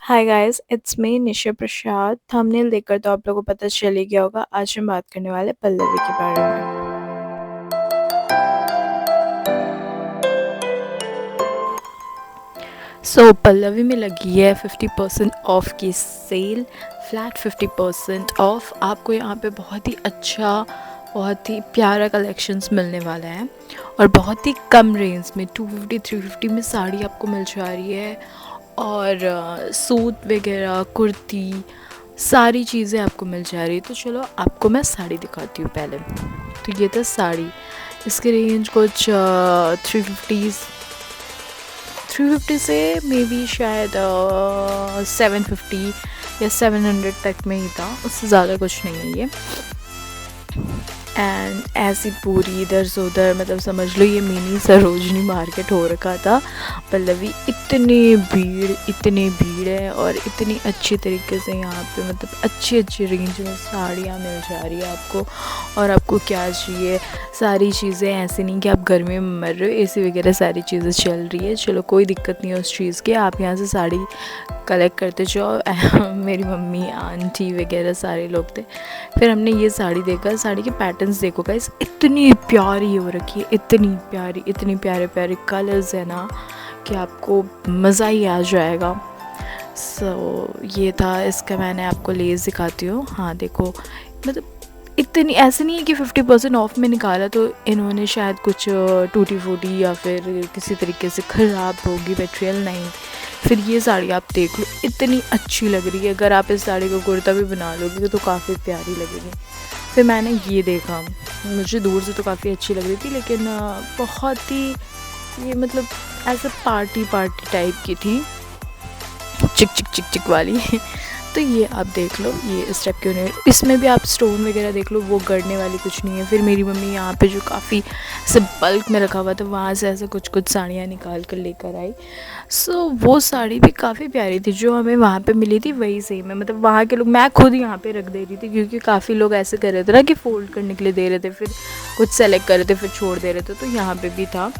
Hi guys, it's me Nisha Prasad. Thumbnail देखकर तो आप लोगों को पता चल ही गया होगा। आज हम बात करने वाले पल्लवी के बारे में। पल्लवी में लगी है 50% ऑफ की सेल। Flat 50% of. आपको यहाँ पे बहुत ही अच्छा, बहुत ही प्यारा कलेक्शंस मिलने वाला है और बहुत ही कम रेंज में 250-350 में साड़ी आपको मिल जा रही है। और सूट वगैरह, कुर्ती, सारी चीज़ें आपको मिल जा रही है। तो चलो आपको मैं साड़ी दिखाती हूँ पहले। तो ये था साड़ी। इसकी रेंज कुछ 350 से मे बी शायद 750 या 700 तक में ही था, उससे ज़्यादा कुछ नहीं है ये। एंड ऐसी पूरी इधर से उधर, मतलब समझ लो ये मिनी सरोजनी मार्केट हो रखा था पल्लवी। इतनी भीड़ है और इतनी अच्छी तरीके से यहाँ पे, मतलब अच्छी अच्छी रेंज में साड़ियाँ मिल जा रही है आपको। और आपको क्या चाहिए, सारी चीज़ें, ऐसे नहीं कि आप गर्मी में मर रहे हो, एसी वगैरह सारी चीज़ें चल रही है। चलो कोई दिक्कत नहीं है उस चीज़ की, आप यहाँ से साड़ी कलेक्ट करते जाओ। मेरी मम्मी, आंटी वगैरह सारे लोग थे। फिर हमने ये साड़ी देखा। साड़ी के पैटर्न्स देखो गाइस, इतनी प्यारी हो रखी है, इतनी प्यारी, इतनी प्यारे प्यारे कलर्स है ना कि आपको मज़ा ही आ जाएगा। ये था इसका। मैंने आपको लेस दिखाती हूँ। हाँ देखो, मतलब इतनी ऐसे नहीं है कि 50% ऑफ में निकाला तो इन्होंने शायद कुछ टूटी फूटी या फिर किसी तरीके से ख़राब होगी मटेरियल, नहीं। फिर ये साड़ी आप देख लो, इतनी अच्छी लग रही है। अगर आप इस साड़ी को कुर्ता भी बना लोगे तो काफ़ी प्यारी लगेगी। फिर मैंने ये देखा, मुझे दूर से तो काफ़ी अच्छी लग रही थी, लेकिन बहुत ही ये मतलब ऐसे पार्टी टाइप की थी, चिक चिक चिक चिक वाली। तो ये आप देख लो, ये इस टाइप के। इसमें भी आप स्टोन वगैरह देख लो, वो गड़ने वाली कुछ नहीं है। फिर मेरी मम्मी यहाँ पे जो काफ़ी ऐसे बल्क में रखा हुआ था, वहाँ से ऐसे कुछ साड़ियाँ निकाल कर लेकर आई। वो साड़ी भी काफ़ी प्यारी थी। जो हमें वहाँ पे मिली थी वही सेम है, मतलब वहाँ के लोग, मैं खुद यहाँ पे रख दे रही थी क्योंकि काफ़ी लोग ऐसे कर रहे थे ना कि फ़ोल्ड करने के लिए दे रहे थे, फिर कुछ सेलेक्ट कर रहे थे, फिर छोड़ दे रहे थे। तो यहाँ पे भी था।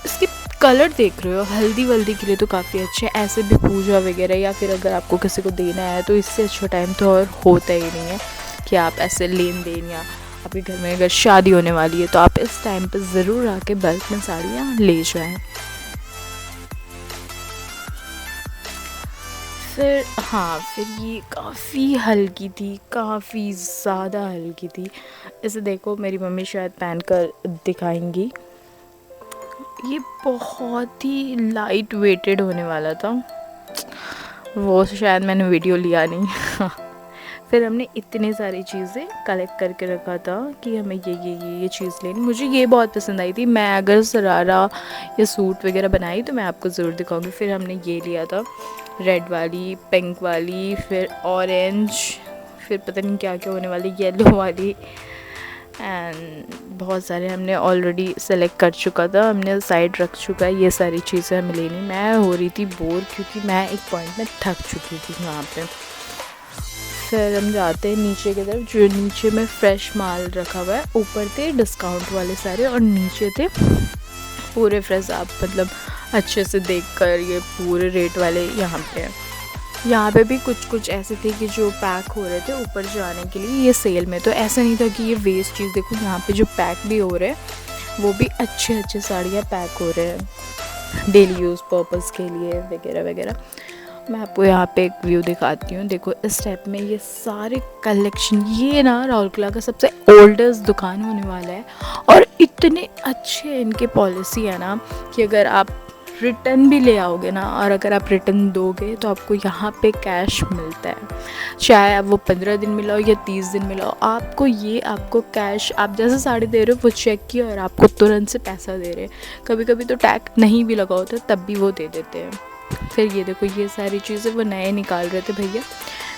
इसके कलर देख रहे हो, हल्दी वल्दी के लिए तो काफ़ी अच्छे हैं। ऐसे भी पूजा वगैरह या फिर अगर आपको किसी को देना है तो इससे अच्छा टाइम तो और होता ही नहीं है कि आप ऐसे लेन देन, या आपके घर में अगर शादी होने वाली है तो आप इस टाइम पे ज़रूर आके बल्क में साड़ियाँ ले जाएं। फिर हाँ, फिर ये काफ़ी हल्की थी, काफ़ी ज़्यादा हल्की थी। इसे देखो, मेरी मम्मी शायद पहन कर दिखाएंगी। ये बहुत ही लाइट वेटेड होने वाला था, वो शायद मैंने वीडियो लिया नहीं। फिर हमने इतने सारी चीज़ें कलेक्ट करके रखा था कि हमें ये चीज़ लेनी। मुझे ये बहुत पसंद आई थी। मैं अगर सरारा या सूट वगैरह बनाई तो मैं आपको ज़रूर दिखाऊंगी। फिर हमने ये लिया था, रेड वाली, पिंक वाली, फिर ऑरेंज, फिर पता नहीं क्या क्या होने वाली, येलो वाली, एंड बहुत सारे हमने ऑलरेडी सेलेक्ट कर चुका था, हमने साइड रख चुका है। ये सारी चीज़ें हमें लेनी। मैं हो रही थी बोर क्योंकि मैं एक पॉइंट में थक चुकी थी वहाँ पे। फिर हम जाते हैं नीचे की तरफ, जो नीचे में फ्रेश माल रखा हुआ है। ऊपर थे डिस्काउंट वाले सारे और नीचे थे पूरे फ्रेश। आप मतलब अच्छे से देखकर ये पूरे रेट वाले यहाँ पे हैं। यहाँ पे भी कुछ ऐसे थे कि जो पैक हो रहे थे ऊपर जाने के लिए ये सेल में। तो ऐसा नहीं था कि ये वेस्ट चीज़। देखो यहाँ पे जो पैक भी हो रहे हैं वो भी अच्छे साड़ियाँ पैक हो रहे हैं डेली यूज़ पर्पज़ के लिए वगैरह वगैरह। मैं आपको यहाँ पे एक व्यू दिखाती हूँ। देखो इस टाइप में ये सारे कलेक्शन। ये ना राउरकेला का सबसे ओल्डेस्ट दुकान होने वाला है और इतने अच्छे इनके पॉलिसी है ना कि अगर आप रिटर्न भी ले आओगे ना, और अगर आप रिटर्न दोगे तो आपको यहाँ पे कैश मिलता है। चाहे अब वो 15 दिन मिलाओ या 30 दिन मिलाओ, आपको कैश, आप जैसे साड़ी दे रहे हो वो चेक किया और आपको तुरंत से पैसा दे रहे हैं। कभी कभी तो टैग नहीं भी लगा होता तब भी वो दे देते हैं। फिर ये देखो, ये सारी चीज़ें वो नए निकाल रहे थे भैया।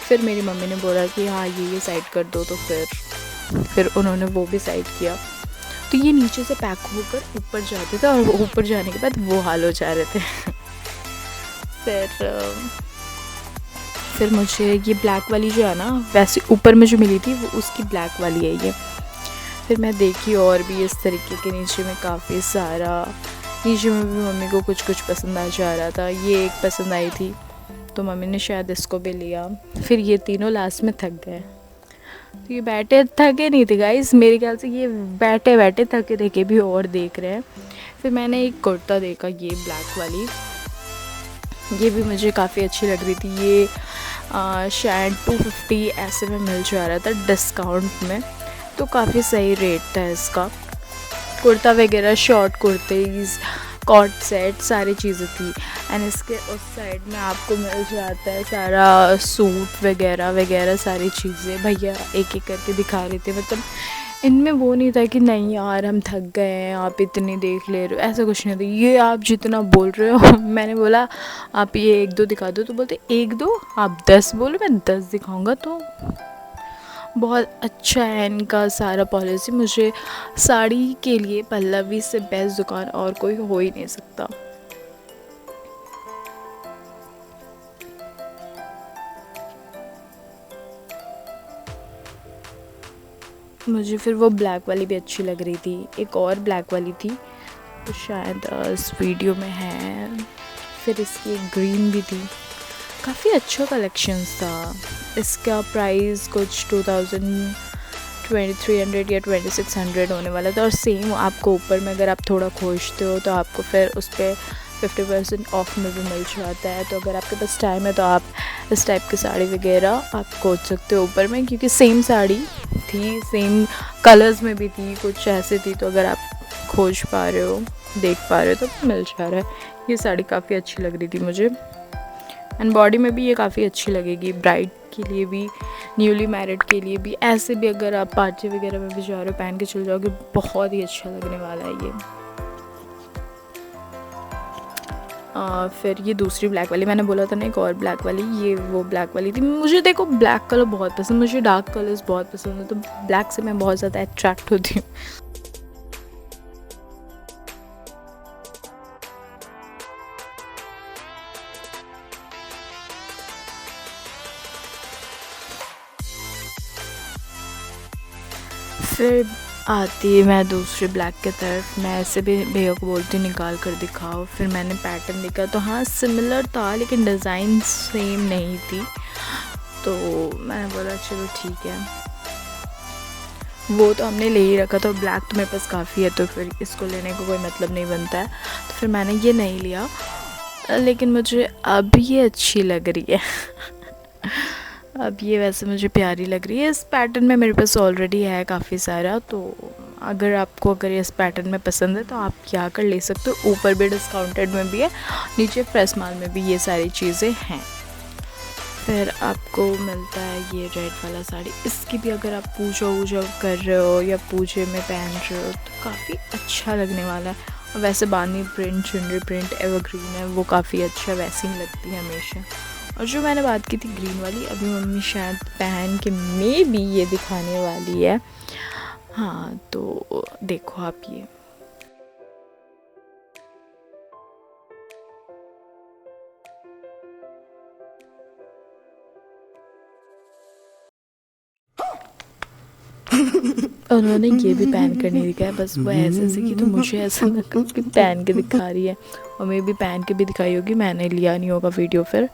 फिर मेरी मम्मी ने बोला कि हाँ ये साइड कर दो, तो फिर उन्होंने वो भी साइड किया। तो ये नीचे से पैक होकर ऊपर जाते थे और ऊपर जाने के बाद वो हाल हो जा रहे थे। फिर मुझे ये ब्लैक वाली जो है ना, वैसे ऊपर में जो मिली थी वो उसकी ब्लैक वाली है ये। फिर मैं देखी और भी इस तरीके के नीचे में काफ़ी सारा। नीचे में भी मम्मी को कुछ पसंद आ जा रहा था। ये एक पसंद आई थी तो मम्मी ने शायद इसको भी लिया। फिर ये तीनों लास्ट में थक गए। तो ये बैठे थके नहीं थे गाइस, मेरे ख्याल से ये बैठे बैठे थके थके भी और देख रहे हैं। फिर मैंने एक कुर्ता देखा, ये ब्लैक वाली, ये भी मुझे काफ़ी अच्छी लग रही थी। ये शायद 250 ऐसे में मिल जा रहा था डिस्काउंट में, तो काफ़ी सही रेट था इसका। कुर्ता वगैरह, शॉर्ट कुर्तीज़, कॉट सेट, सारी चीज़ें थी। एंड इसके उस साइड में आपको मिल जाता है सारा सूट वगैरह वगैरह सारी चीज़ें। भैया एक एक करके दिखा रहे थे, मतलब इनमें वो नहीं था कि नहीं यार हम थक गए हैं आप इतनी देख ले रहे हो, ऐसा कुछ नहीं था। ये आप जितना बोल रहे हो मैंने बोला आप ये 1-2 दिखा दो, तो बोलते 1-2, आप 10 बोलो मैं 10 दिखाऊंगा। तो बहुत अच्छा है इनका सारा पॉलिसी। मुझे साड़ी के लिए पल्लवी से बेस्ट दुकान और कोई हो ही नहीं सकता। मुझे फिर वो ब्लैक वाली भी अच्छी लग रही थी। एक और ब्लैक वाली थी, तो शायद इस वीडियो में है। फिर इसकी एक ग्रीन भी थी। काफ़ी अच्छा कलेक्शंस था। इसका प्राइस कुछ 2300 या 2600 होने वाला था। और सेम आपको ऊपर में अगर आप थोड़ा खोजते हो तो आपको फिर उस पर 50% ऑफ में भी मिल जाता है। तो अगर आपके पास टाइम है तो आप इस टाइप की साड़ी वगैरह आप खोज सकते हो ऊपर में, क्योंकि सेम साड़ी थी, सेम कलर्स में भी थी, कुछ ऐसे थी। तो अगर आप खोज पा रहे हो, देख पा रहे हो, तो मिल जा रहा है। ये साड़ी काफ़ी अच्छी लग रही थी मुझे। एंड बॉडी में भी ये काफ़ी अच्छी लगेगी, ब्राइड के लिए भी, न्यूली मैरिड के लिए भी, ऐसे भी अगर आप पार्टी वगैरह में भी जा रहे हो पहन के चल जाओगे, बहुत ही अच्छा लगने वाला है ये। फिर ये दूसरी ब्लैक वाली, मैंने बोला था ना एक और ब्लैक वाली, ये वो ब्लैक वाली थी। मुझे देखो ब्लैक कलर बहुत पसंद, मुझे डार्क कलर्स बहुत पसंद है, तो ब्लैक से मैं बहुत ज़्यादा अट्रैक्ट होती हूँ। फिर आती मैं दूसरे ब्लैक की तरफ। मैं ऐसे भी भैया को बोलती निकाल कर दिखाओ। फिर मैंने पैटर्न देखा तो हाँ सिमिलर था, लेकिन डिज़ाइन सेम नहीं थी। तो मैंने बोला चलो ठीक है, वो तो हमने ले ही रखा था। ब्लैक तो मेरे पास काफ़ी है, तो फिर इसको लेने का कोई मतलब नहीं बनता है। तो फिर मैंने ये नहीं लिया, लेकिन मुझे अब ये अच्छी लग रही है। अब ये वैसे मुझे प्यारी लग रही है। इस पैटर्न में मेरे पास ऑलरेडी है काफ़ी सारा, तो अगर इस पैटर्न में पसंद है तो आप क्या कर ले सकते हो। ऊपर भी डिस्काउंटेड में भी है, नीचे फ्रेश माल में भी ये सारी चीज़ें हैं। फिर आपको मिलता है ये रेड वाला साड़ी। इसकी भी अगर आप पूजा वूजा कर रहे हो या पूजे में पहन रहे हो तो काफ़ी अच्छा लगने वाला है। और वैसे बांदी प्रिंट, चुनरी प्रिंट एवरग्रीन है, वो काफ़ी अच्छा वैसी ही लगती है हमेशा। और जो मैंने बात की थी ग्रीन वाली, अभी मम्मी शायद पहन के मे भी ये दिखाने वाली है। हाँ तो देखो आप ये। उन्होंने ये भी पहन कर नहीं दिखाया, बस वो ऐसे ऐसे की, तो मुझे ऐसा लगा कि पहन के दिखा रही है। और मैं भी पहन के भी दिखाई होगी, मैंने लिया नहीं होगा वीडियो। फिर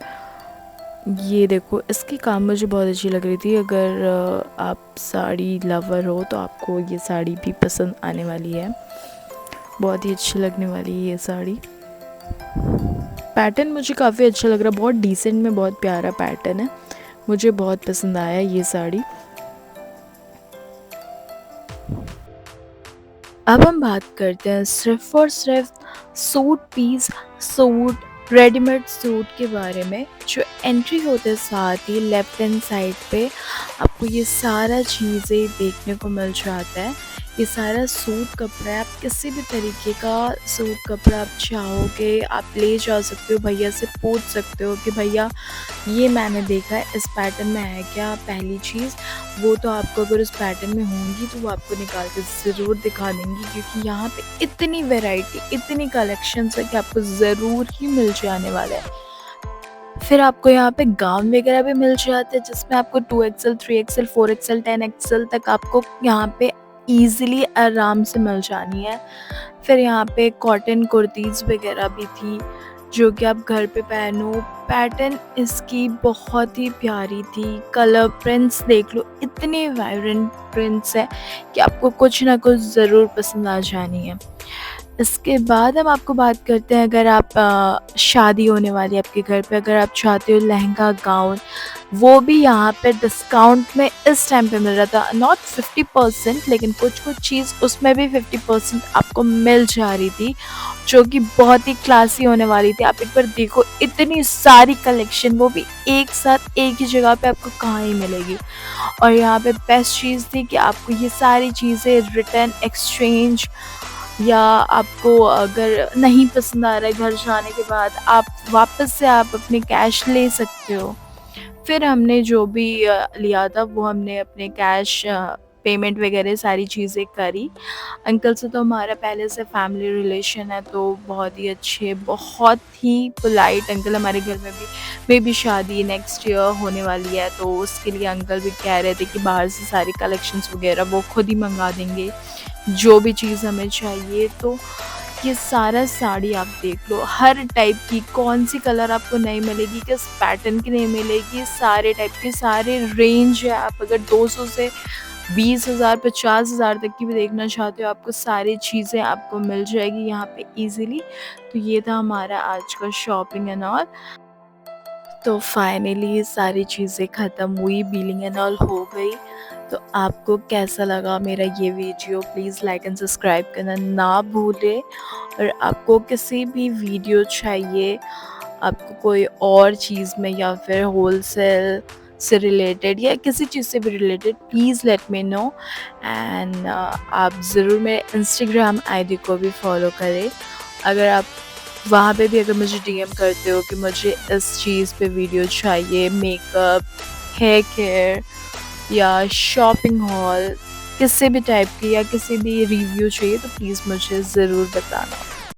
ये देखो, इसकी काम मुझे बहुत अच्छी लग रही थी। अगर आप साड़ी लवर हो तो आपको ये साड़ी भी पसंद आने वाली है, बहुत ही अच्छी लगने वाली है ये साड़ी। पैटर्न मुझे काफ़ी अच्छा लग रहा है, बहुत डिसेंट में बहुत प्यारा पैटर्न है, मुझे बहुत पसंद आया ये साड़ी। अब हम बात करते हैं सिर्फ और सिर्फ suit piece, suit, readymade suit के बारे में। जो एंट्री होते साथ ही लेफ्ट हैंड साइड पे आपको ये सारा चीज़ें देखने को मिल जाता है। ये सारा सूट कपड़ा है, आप किसी भी तरीके का सूट कपड़ा आप चाहोगे आप ले जा सकते हो। भैया से पूछ सकते हो कि भैया ये मैंने देखा है, इस पैटर्न में है क्या पहली चीज़। वो तो आपको अगर उस पैटर्न में होंगी तो वो आपको निकाल के ज़रूर दिखा देंगी, क्योंकि यहाँ पे इतनी वैरायटी, इतनी कलेक्शंस है कि आपको ज़रूर ही मिल जाने वाला है। फिर आपको यहाँ पे गाउन वगैरह भी मिल जाते हैं, जिसमें आपको 2XL, 3XL, 4XL, 10XL तक आपको यहाँ पे ईज़िली आराम से मिल जानी है। फिर यहाँ पे कॉटन कुर्तीज़ वगैरह भी थी, जो कि आप घर पे पहनो। पैटर्न इसकी बहुत ही प्यारी थी, कलर प्रिंट्स देख लो, इतने वाइब्रेंट प्रिंट्स हैं कि आपको कुछ ना कुछ ज़रूर पसंद आ जानी है। इसके बाद हम आपको बात करते हैं, अगर आप शादी होने वाली है आपके घर पे, अगर आप चाहते हो लहंगा गाउन, वो भी यहाँ पे डिस्काउंट में इस टाइम पे मिल रहा था। नॉट 50% लेकिन कुछ कुछ चीज़ उसमें भी 50% आपको मिल जा रही थी, जो कि बहुत ही क्लासी होने वाली थी। आप एक बार देखो, इतनी सारी कलेक्शन, वो भी एक साथ एक ही जगह पे आपको कहाँ ही मिलेगी। और यहाँ पे बेस्ट चीज़ थी कि आपको ये सारी चीज़ें रिटर्न एक्सचेंज, या आपको अगर नहीं पसंद आ रहा है घर जाने के बाद, आप वापस से आप अपने कैश ले सकते हो। फिर हमने जो भी लिया था वो हमने अपने कैश पेमेंट वगैरह सारी चीज़ें करी। अंकल से तो हमारा पहले से फैमिली रिलेशन है, तो बहुत ही अच्छे, बहुत ही पोलाइट अंकल। हमारे घर में भी मेरी शादी नेक्स्ट ईयर होने वाली है, तो उसके लिए अंकल भी कह रहे थे कि बाहर से सारी कलेक्शंस वगैरह वो खुद ही मंगा देंगे, जो भी चीज़ हमें चाहिए। तो ये सारा साड़ी आप देख लो, हर टाइप की, कौन सी कलर आपको नहीं मिलेगी, किस पैटर्न की नहीं मिलेगी, सारे टाइप के, सारे रेंज है। आप अगर 200 से 20,000 50,000 तक की भी देखना चाहते हो, आपको सारी चीज़ें आपको मिल जाएगी यहाँ पे ईज़िली। तो ये था हमारा आज का शॉपिंग एंड ऑल। तो फाइनली ये सारी चीज़ें ख़त्म हुई, बिलिंग एंड ऑल हो गई। तो आपको कैसा लगा मेरा ये video? Please like and subscribe करना ना भूलें। और आपको किसी भी वीडियो चाहिए, आपको कोई और चीज़ में या फिर होलसेल से रिलेटेड या किसी चीज़ से भी related, please let me know. And आप ज़रूर मेरे इंस्टाग्राम आईडी को भी फॉलो करें। अगर आप वहाँ पे भी अगर मुझे डीएम करते हो कि मुझे इस चीज़ पे वीडियो चाहिए, मेकअप, हेयर केयर या शॉपिंग हॉल, किसी भी टाइप की या किसी भी रिव्यू चाहिए, तो प्लीज़ मुझे ज़रूर बताना।